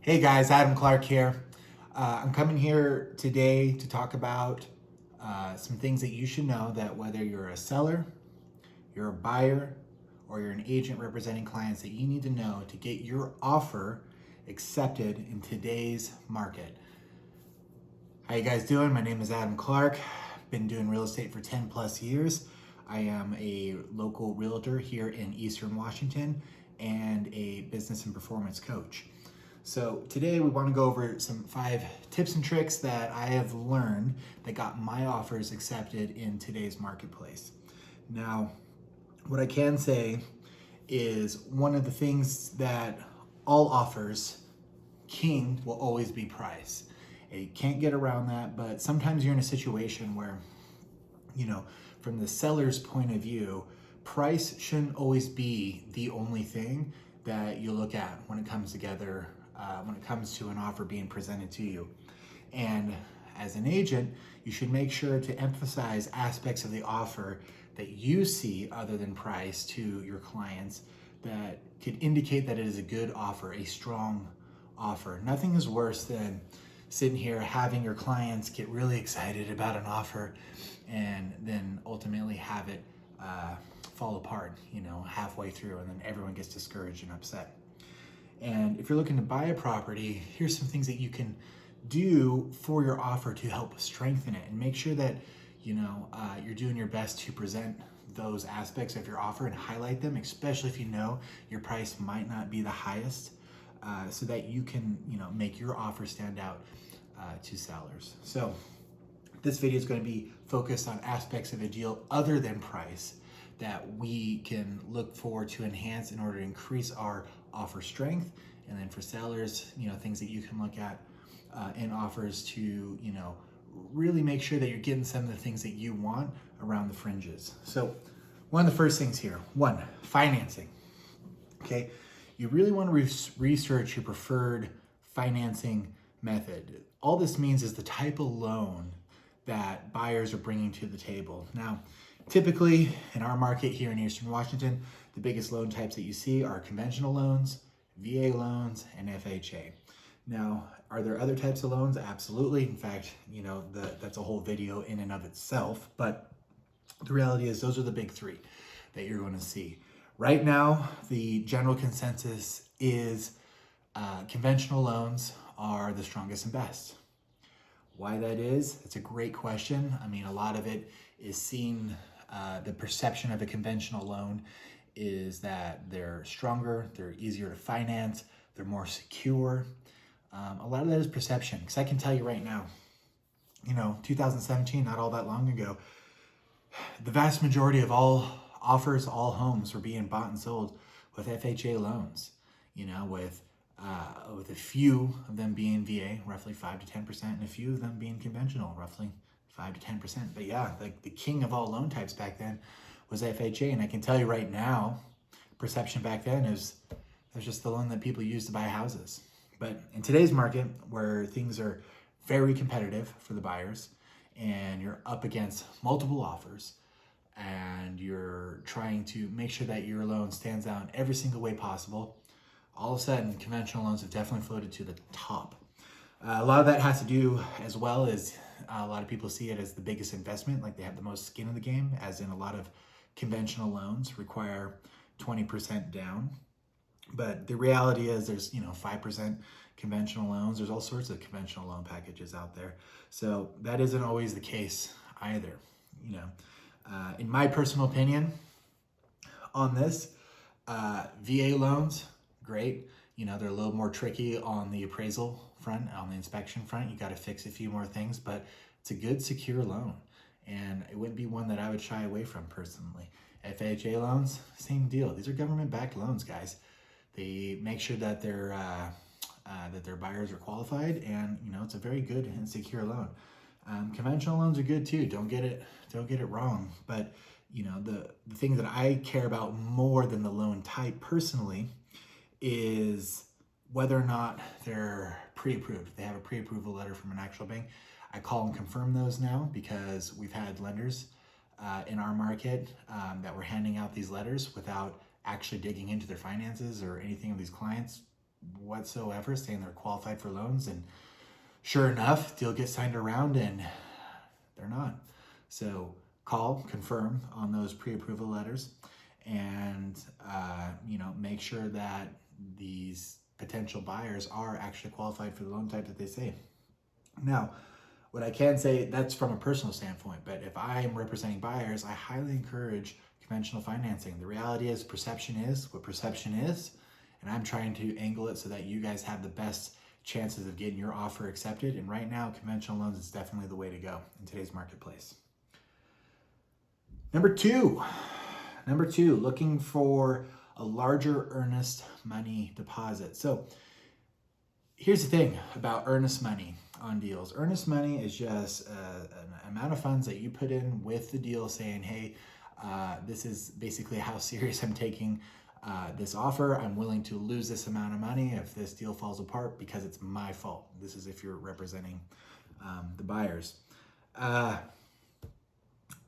Hey guys, Adam Clark here. I'm coming here today to talk about some things that you should know, that whether you're a seller, you're a buyer, or you're an agent representing clients, that you need to know to get your offer accepted in today's market. How you guys doing? My name is Adam Clark. Been doing real estate for 10 plus years. I am a local realtor here in Eastern Washington and a business and performance coach. So today we want to go over some 5 tips and tricks that I have learned that got my offers accepted in today's marketplace. Now, what I can say is one of the things that all offers, king will always be price. You can't get around that, but sometimes you're in a situation where, from the seller's point of view, price shouldn't always be the only thing that you look at when it comes together, when it comes to an offer being presented to you. And as an agent, you should make sure to emphasize aspects of the offer that you see other than price to your clients that could indicate that it is a good offer, a strong offer. Nothing is worse than sitting here having your clients get really excited about an offer and then ultimately have it fall apart, halfway through, and then everyone gets discouraged and upset. And if you're looking to buy a property, here's some things that you can do for your offer to help strengthen it and make sure that you're doing your best to present those aspects of your offer and highlight them, especially if you know your price might not be the highest, so that you can make your offer stand out to sellers. So this video is going to be focused on aspects of a deal other than price that we can look for to enhance in order to increase our offer strength. And then for sellers, things that you can look at in offers to, really make sure that you're getting some of the things that you want around the fringes. So one of the first things here, financing. Okay, you really want to research your preferred financing method. All this means is the type of loan that buyers are bringing to the table. Now, typically in our market here in Eastern Washington, the biggest loan types that you see are conventional loans, VA loans, and FHA. Now, are there other types of loans? Absolutely. In fact, that's a whole video in and of itself, but the reality is those are the big 3 that you're going to see. Right now, the general consensus is conventional loans are the strongest and best. Why that is, it's a great question. I mean, a lot of it is seen, the perception of a conventional loan is that they're stronger, they're easier to finance, they're more secure. A lot of that is perception, because I can tell you right now, 2017, not all that long ago, the vast majority of all offers, all homes were being bought and sold with FHA loans, with a few of them being VA, roughly 5 to 10%, and a few of them being conventional, roughly 5 to 10%. But yeah, the king of all loan types back then was FHA. And I can tell you right now, perception back then is that's just the loan that people use to buy houses. But in today's market, where things are very competitive for the buyers and you're up against multiple offers and you're trying to make sure that your loan stands out in every single way possible, all of a sudden conventional loans have definitely floated to the top. A lot of that has to do as well as a lot of people see it as the biggest investment, like they have the most skin in the game, as in a lot of conventional loans require 20% down. But the reality is there's 5% conventional loans. There's all sorts of conventional loan packages out there. So that isn't always the case either. In my personal opinion on this, VA loans, great. They're a little more tricky on the appraisal front, on the inspection front. You got to fix a few more things, but it's a good, secure loan. And it wouldn't be one that I would shy away from personally. FHA loans, same deal. These are government-backed loans, guys. They make sure that their buyers are qualified, and it's a very good and secure loan. Conventional loans are good too. Don't get it wrong. But the thing that I care about more than the loan type personally is whether or not they're pre-approved. They have a pre-approval letter from an actual bank. I call and confirm those now because we've had lenders in our market that were handing out these letters without actually digging into their finances or anything of these clients whatsoever, saying they're qualified for loans. And sure enough, deal gets signed around and they're not. So call, confirm on those pre-approval letters, and make sure that these potential buyers are actually qualified for the loan type that they say. Now, what I can say, that's from a personal standpoint, but if I'm representing buyers, I highly encourage conventional financing. The reality is perception is what perception is, and I'm trying to angle it so that you guys have the best chances of getting your offer accepted. And right now, conventional loans is definitely the way to go in today's marketplace. Number two, looking for a larger earnest money deposit. So here's the thing about earnest money on deals. Earnest money is just an amount of funds that you put in with the deal saying, hey, this is basically how serious I'm taking this offer. I'm willing to lose this amount of money if this deal falls apart because it's my fault. This is if you're representing the buyers.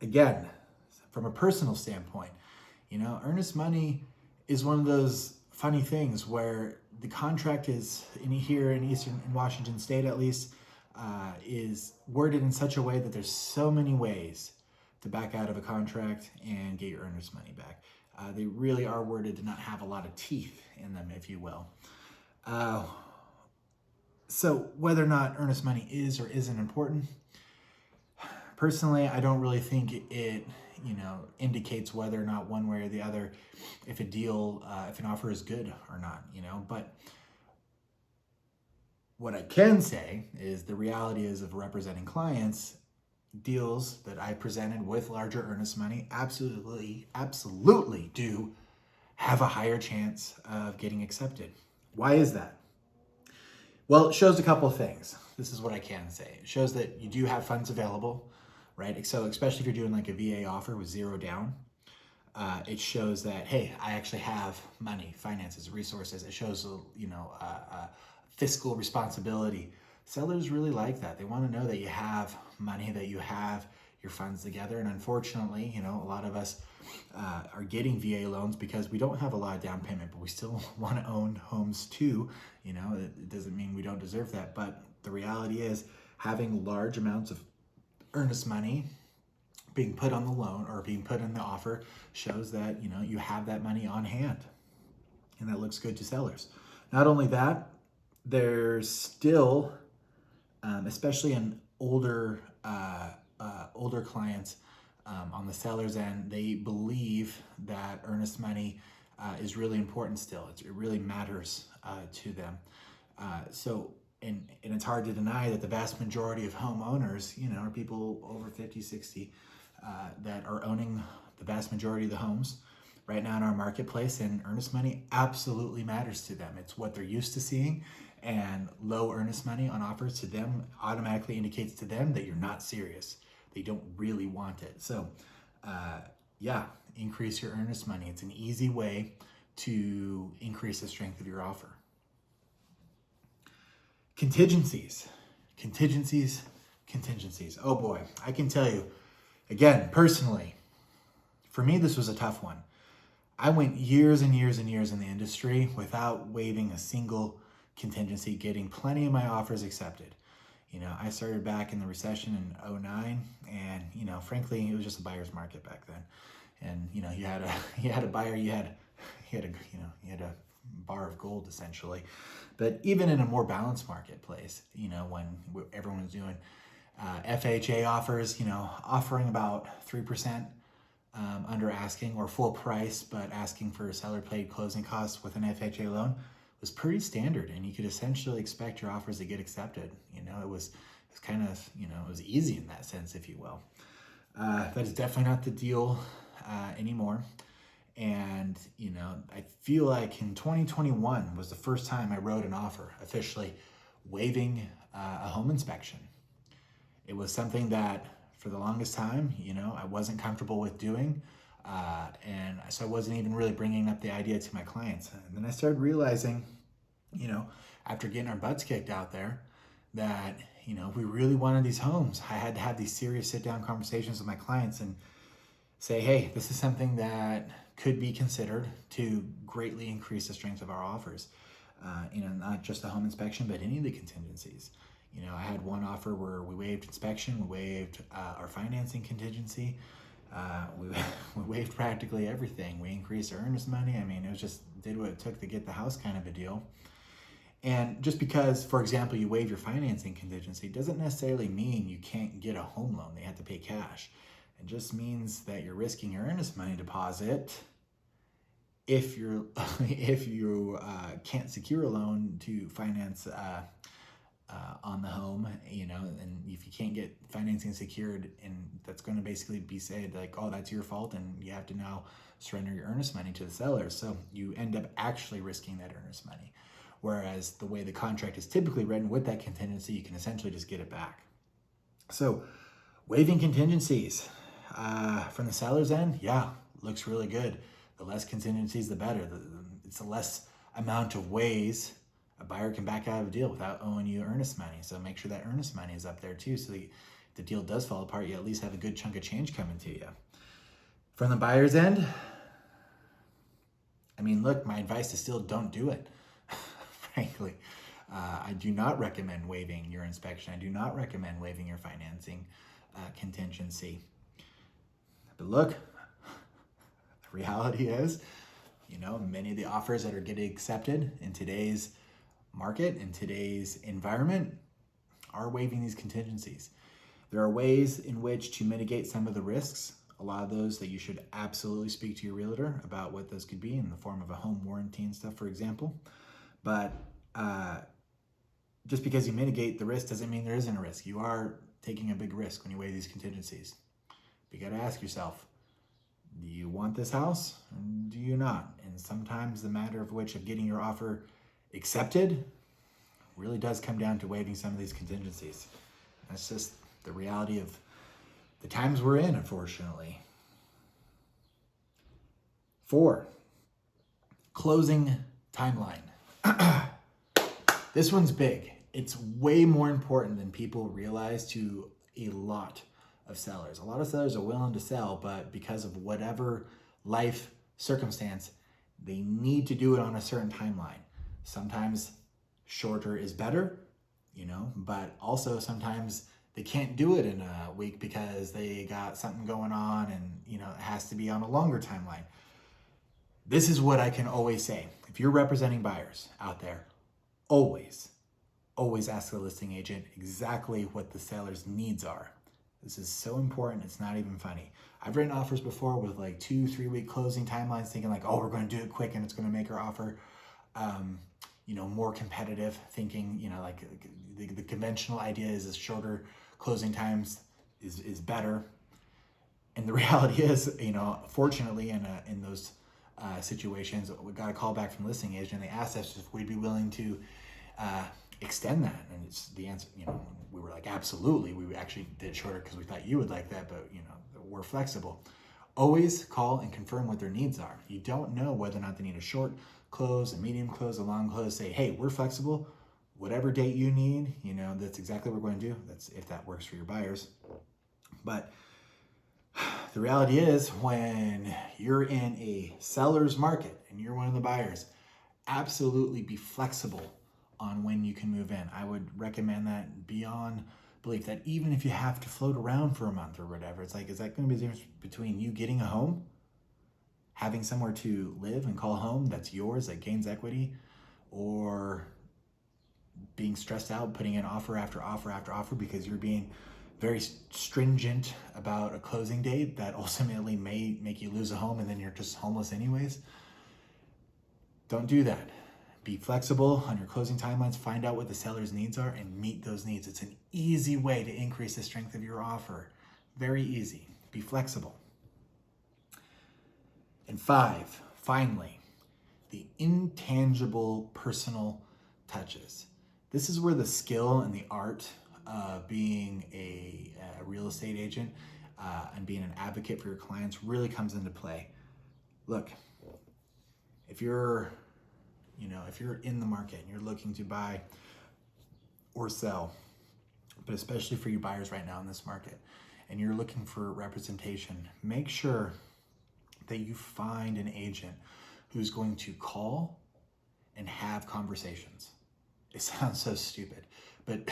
Again, from a personal standpoint, earnest money is one of those funny things where the contract is here in Washington State, at least, is worded in such a way that there's so many ways to back out of a contract and get your earnest money back. They really are worded to not have a lot of teeth in them, if you will. So whether or not earnest money is or isn't important, personally, I don't really think it indicates whether or not one way or the other, if a deal, if an offer is good or not, but what I can say is the reality is of representing clients, deals that I presented with larger earnest money absolutely do have a higher chance of getting accepted. Why is that? Well, it shows a couple of things. This is what I can say. It shows that you do have funds available, right? So especially if you're doing like a VA offer with zero down, it shows that, hey, I actually have money, finances, resources. It shows, fiscal responsibility. Sellers really like that. They want to know that you have money, that you have your funds together. And unfortunately, a lot of us are getting VA loans because we don't have a lot of down payment, but we still want to own homes too. It doesn't mean we don't deserve that. But the reality is having large amounts of earnest money being put on the loan or being put in the offer shows that, you have that money on hand. And that looks good to sellers. Not only that, there's still, especially in older clients on the seller's end, they believe that earnest money is really important still. It really matters to them. And it's hard to deny that the vast majority of homeowners, are people over 50, 60 that are owning the vast majority of the homes right now in our marketplace, and earnest money absolutely matters to them. It's what they're used to seeing, and low earnest money on offers to them automatically indicates to them that you're not serious. They don't really want it. So increase your earnest money. It's an easy way to increase the strength of your offer. Contingencies. Oh boy, I can tell you, again, personally, for me, this was a tough one. I went years and years and years in the industry without waiving a single contingency, getting plenty of my offers accepted. I started back in the recession in 2009, and frankly, it was just a buyer's market back then. And you had a buyer, you had a bar of gold essentially. But even in a more balanced marketplace, when everyone was doing FHA offers, offering about 3% under asking or full price, but asking for seller paid closing costs with an FHA loan was pretty standard, and you could essentially expect your offers to get accepted. It was kind of, it was easy in that sense, if you will. That is definitely not the deal anymore. And, I feel like in 2021 was the first time I wrote an offer officially waiving a home inspection. It was something that for the longest time, I wasn't comfortable with doing. And so I wasn't even really bringing up the idea to my clients. And then I started realizing, after getting our butts kicked out there, that, if we really wanted these homes, I had to have these serious sit-down conversations with my clients and say, hey, this is something that could be considered to greatly increase the strength of our offers. not just the home inspection, but any of the contingencies. I had one offer where we waived inspection, we waived our financing contingency, we, we waived practically everything. We increased our earnest money. I mean, it was just did what it took to get the house kind of a deal. And just because, for example, you waive your financing contingency doesn't necessarily mean you can't get a home loan. They have to pay cash. It just means that you're risking your earnest money deposit if you can't secure a loan to finance on the home, and if you can't get financing secured, and that's going to basically be said like, oh, that's your fault, and you have to now surrender your earnest money to the seller. So you end up actually risking that earnest money. Whereas the way the contract is typically written with that contingency, you can essentially just get it back. So waiving contingencies from the seller's end, yeah, looks really good. The less contingencies, the better. It's the less amount of ways a buyer can back out of a deal without owing you earnest money. So make sure that earnest money is up there too, so the deal does fall apart, you at least have a good chunk of change coming to you. From the buyer's end, I mean, look, my advice is still don't do it. Frankly, I do not recommend waiving your inspection. I do not recommend waiving your financing contingency. But look, the reality is, many of the offers that are getting accepted in today's market, in today's environment, are waiving these contingencies. There are ways in which to mitigate some of the risks. A lot of those that you should absolutely speak to your realtor about what those could be in the form of a home warranty and stuff, for example. But just because you mitigate the risk doesn't mean there isn't a risk. You are taking a big risk when you weigh these contingencies. But you got to ask yourself, do you want this house or do you not? And sometimes the matter of getting your offer accepted really does come down to waiving some of these contingencies. That's just the reality of the times we're in, unfortunately. 4, closing timeline. This one's big. It's way more important than people realize to a lot of sellers. A lot of sellers are willing to sell, but because of whatever life circumstance, they need to do it on a certain timeline. Sometimes shorter is better, but also sometimes they can't do it in a week because they got something going on, and it has to be on a longer timeline. This is what I can always say. If you're representing buyers out there, always ask the listing agent exactly what the seller's needs are. This is so important, it's not even funny. I've written offers before with 2-3 week closing timelines, thinking like, oh, we're going to do it quick and it's going to make our offer more competitive, thinking, the conventional idea is shorter closing times is better. And the reality is, fortunately in those situations, we got a call back from the listing agent, and they asked us if we'd be willing to extend that, and it's the answer. We were like, absolutely. We actually did it shorter because we thought you would like that, but we're flexible. Always call and confirm what their needs are. You don't know whether or not they need a short close, a medium close, a long close. Say, hey, we're flexible. Whatever date you need, that's exactly what we're going to do. That's if that works for your buyers. But the reality is, when you're in a seller's market and you're one of the buyers, absolutely be flexible on when you can move in. I would recommend that beyond belief, that even if you have to float around for a month or whatever, it's like, is that going to be the difference between you getting a home, having somewhere to live and call home that's yours, that gains equity, or being stressed out, putting in offer after offer after offer because you're being very stringent about a closing date that ultimately may make you lose a home and then you're just homeless anyways? Don't do that. Be flexible on your closing timelines. Find out what the seller's needs are and meet those needs. It's an easy way to increase the strength of your offer. Very easy. Be flexible. And 5, finally, the intangible personal touches. This is where the skill and the art of being a real estate agent and being an advocate for your clients really comes into play. Look, if you're in the market and you're looking to buy or sell, but especially for your buyers right now in this market, and you're looking for representation, make sure that you find an agent who's going to call and have conversations. It sounds so stupid, but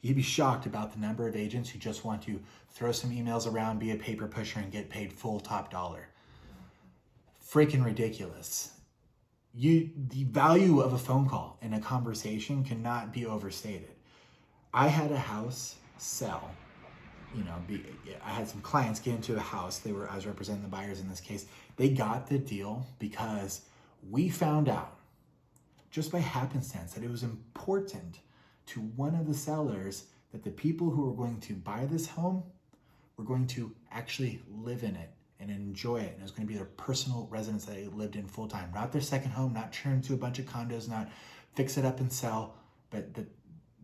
you'd be shocked about the number of agents who just want to throw some emails around, be a paper pusher, and get paid full top dollar. Freaking ridiculous. The value of a phone call and a conversation cannot be overstated. I had a house sell. I had some clients get into a house. I was representing the buyers in this case. They got the deal because we found out just by happenstance that it was important to one of the sellers that the people who were going to buy this home were going to actually live in it and enjoy it. And it was going to be their personal residence that they lived in full time, not their second home, not turn into a bunch of condos, not fix it up and sell, but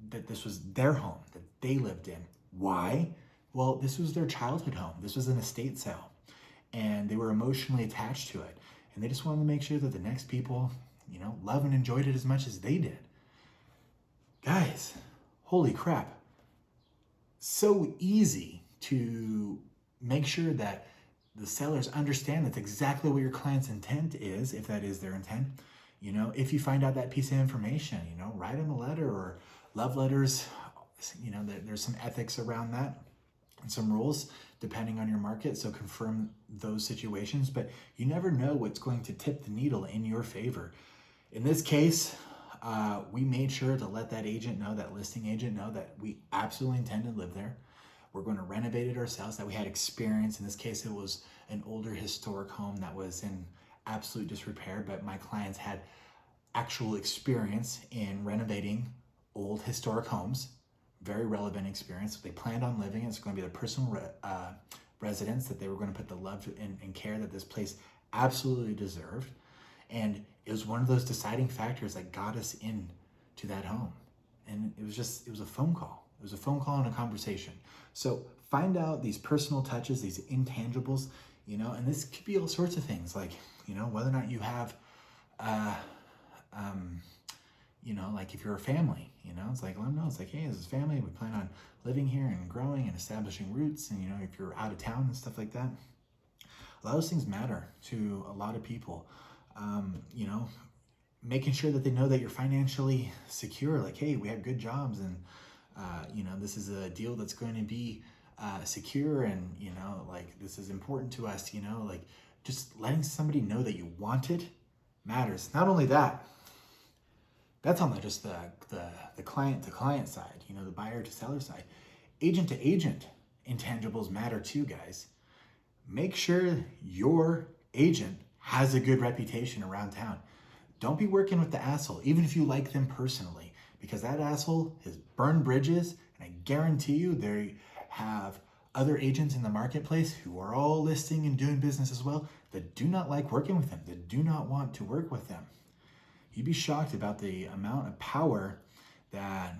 that this was their home that they lived in. Why? Well, this was their childhood home. This was an estate sale, and they were emotionally attached to it. And they just wanted to make sure that the next people, loved and enjoyed it as much as they did. Guys, holy crap. So easy to make sure that the sellers understand that's exactly what your client's intent is, if that is their intent. If you find out that piece of information, write them a letter or love letters. There's some ethics around that and some rules depending on your market. So confirm those situations, but you never know what's going to tip the needle in your favor. In this case, we made sure to let that agent know, that listing agent know, that we absolutely intend to live there. We're going to renovate it ourselves, that we had experience. In this case, it was an older historic home that was in absolute disrepair, but my clients had actual experience in renovating old historic homes. Very relevant experience. They planned on living. It's going to be their personal residence that they were going to put the love and care that this place absolutely deserved. And it was one of those deciding factors that got us into that home. And it was a phone call. It was a phone call and a conversation. So find out these personal touches, these intangibles, and this could be all sorts of things, like, whether or not you have, like if you're a family, it's like, let them know, it's like, hey, this is family. We plan on living here and growing and establishing roots. And, if you're out of town and stuff like that, a lot of those things matter to a lot of people. Making sure that they know that you're financially secure, like, hey, we have good jobs, and this is a deal that's going to be secure, and like, this is important to us. Like, just letting somebody know that you want it matters. Not only that, that's on just the client to client side, the buyer to seller side. Agent to agent intangibles matter too, guys. Make sure your agent has a good reputation around town. Don't be working with the asshole, even if you like them personally, because that asshole has burned bridges, and I guarantee you they have other agents in the marketplace who are all listing and doing business as well that do not like working with them, that do not want to work with them. You'd be shocked about the amount of power that,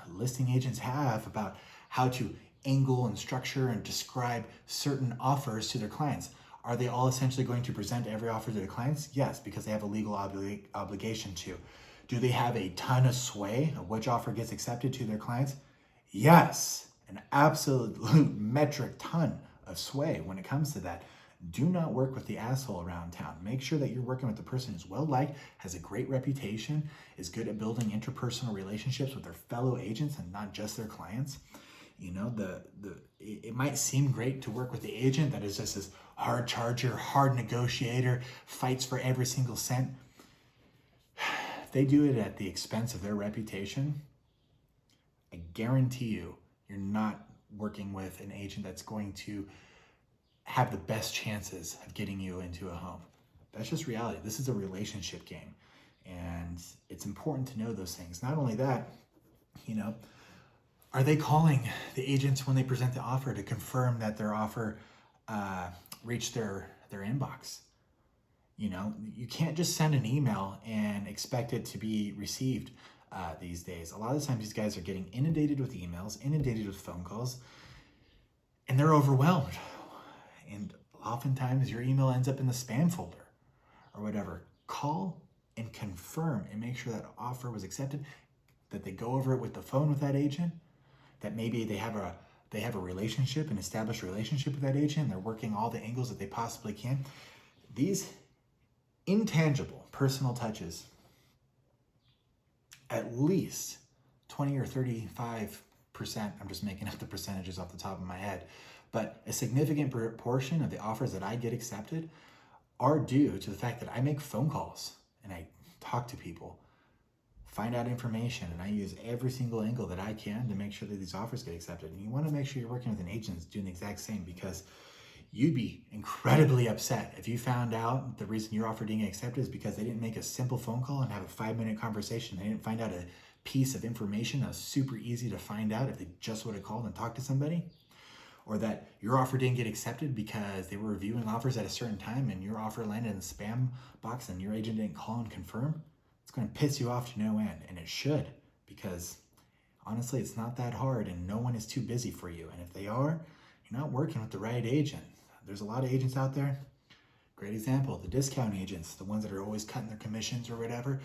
listing agents have about how to angle and structure and describe certain offers to their clients. Are they all essentially going to present every offer to their clients? Yes, because they have a legal obligation to. Do they have a ton of sway of which offer gets accepted to their clients? Yes, an absolute metric ton of sway when it comes to that. Do not work with the asshole around town. Make sure that you're working with the person who's well-liked, has a great reputation, is good at building interpersonal relationships with their fellow agents and not just their clients. It might seem great to work with the agent that is just this hard charger, hard negotiator, fights for every single cent. If they do it at the expense of their reputation, I guarantee you're not working with an agent that's going to have the best chances of getting you into a home. That's just reality. This is a relationship game, and it's important to know those things. Not only that, are they calling the agents when they present the offer to confirm that their offer reached their inbox? You can't just send an email and expect it to be received these days. A lot of the times these guys are getting inundated with emails, inundated with phone calls, and they're overwhelmed. And oftentimes your email ends up in the spam folder or whatever. Call and confirm and make sure that offer was accepted, that they go over it with the phone with that agent, that maybe they have a relationship, an established relationship with that agent. They're working all the angles that they possibly can. These intangible personal touches at least 20 or 35%, I'm just making up the percentages off the top of my head, but a significant portion of the offers that I get accepted are due to the fact that I make phone calls and I talk to people, find out information, and I use every single angle that I can to make sure that these offers get accepted. And you want to make sure you're working with an agent that's doing the exact same, because you'd be incredibly upset if you found out the reason your offer didn't get accepted is because they didn't make a simple phone call and have a 5-minute conversation. They didn't find out a piece of information that was super easy to find out if they just would have called and talked to somebody. Or that your offer didn't get accepted because they were reviewing offers at a certain time and your offer landed in the spam box and your agent didn't call and confirm. It's going to piss you off to no end, and it should, because honestly, it's not that hard and no one is too busy for you. And if they are, you're not working with the right agent. There's a lot of agents out there. Great example, the discount agents, the ones that are always cutting their commissions or whatever.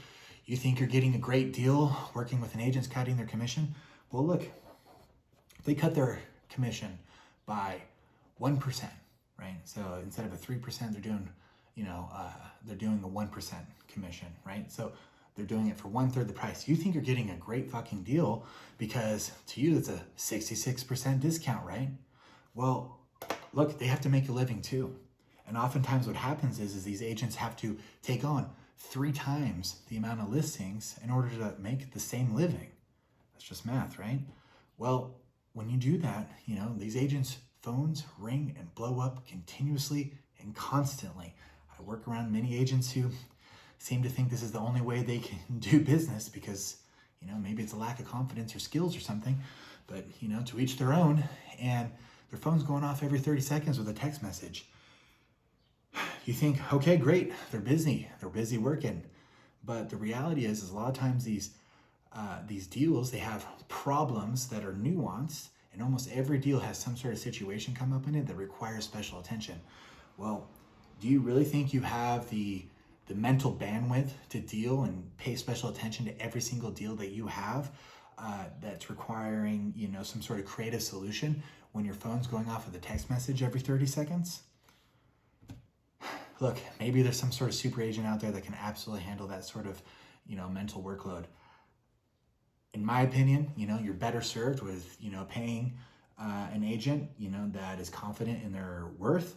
You think you're getting a great deal working with an agent's cutting their commission? Well, look, they cut their commission by 1%, right? So instead of a 3%, they're doing, they're doing the 1% commission, right? So they're doing it for 1/3 the price. You think you're getting a great fucking deal because to you, it's a 66% discount, right? Well, look, they have to make a living too. And oftentimes what happens is these agents have to take on 3 times the amount of listings in order to make the same living. That's just math, right? Well, when you do that, these agents' phones ring and blow up continuously and constantly. I work around many agents who seem to think this is the only way they can do business because, maybe it's a lack of confidence or skills or something, but, to each their own. And their phone's going off every 30 seconds with a text message. You think, okay, great, they're busy working. But the reality is a lot of times these deals, they have problems that are nuanced, and almost every deal has some sort of situation come up in it that requires special attention. Well, do you really think you have the mental bandwidth to deal and pay special attention to every single deal that you have that's requiring, some sort of creative solution when your phone's going off with a text message every 30 seconds? Look, maybe there's some sort of super agent out there that can absolutely handle that sort of, mental workload. In my opinion, you're better served with, paying an agent, that is confident in their worth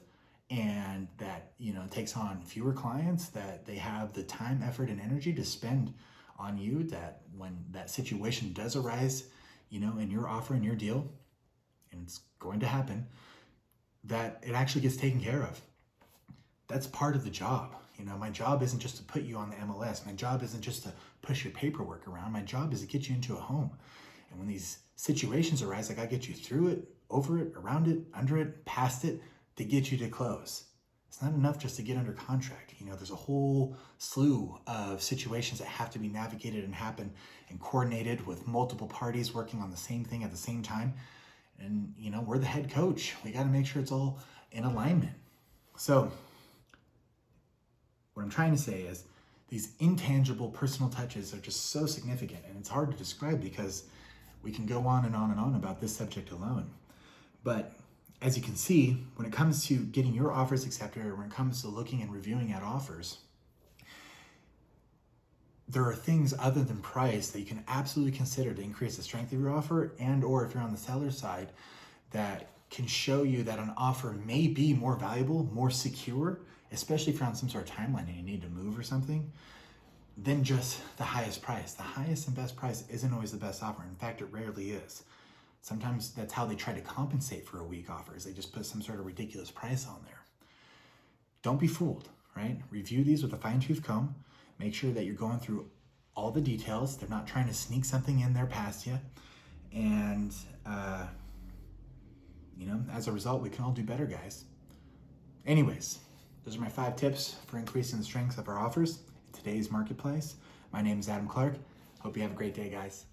and that, takes on fewer clients, that they have the time, effort, and energy to spend on you, that when that situation does arise, in your offer, in your deal, and it's going to happen, that it actually gets taken care of. That's part of the job. My job isn't just to put you on the MLS. My job isn't just to push your paperwork around. My job is to get you into a home. And when these situations arise, I got to get you through it, over it, around it, under it, past it, to get you to close. It's not enough just to get under contract. There's a whole slew of situations that have to be navigated and happen and coordinated with multiple parties working on the same thing at the same time. And, we're the head coach. We got to make sure it's all in alignment. So what I'm trying to say is these intangible personal touches are just so significant, and it's hard to describe because we can go on and on and on about this subject alone. But as you can see, when it comes to getting your offers accepted, or when it comes to looking and reviewing at offers, there are things other than price that you can absolutely consider to increase the strength of your offer, and or if you're on the seller side, that can show you that an offer may be more valuable, more secure, especially if you're on some sort of timeline and you need to move or something, than just the highest price. The highest and best price isn't always the best offer. In fact, it rarely is. Sometimes that's how they try to compensate for a weak offer, is they just put some sort of ridiculous price on there. Don't be fooled, right? Review these with a fine-tooth comb. Make sure that you're going through all the details. They're not trying to sneak something in there past you. And, as a result, we can all do better, guys. Anyways, those are my 5 tips for increasing the strength of our offers in today's marketplace. My name is Adam Clark. Hope you have a great day, guys.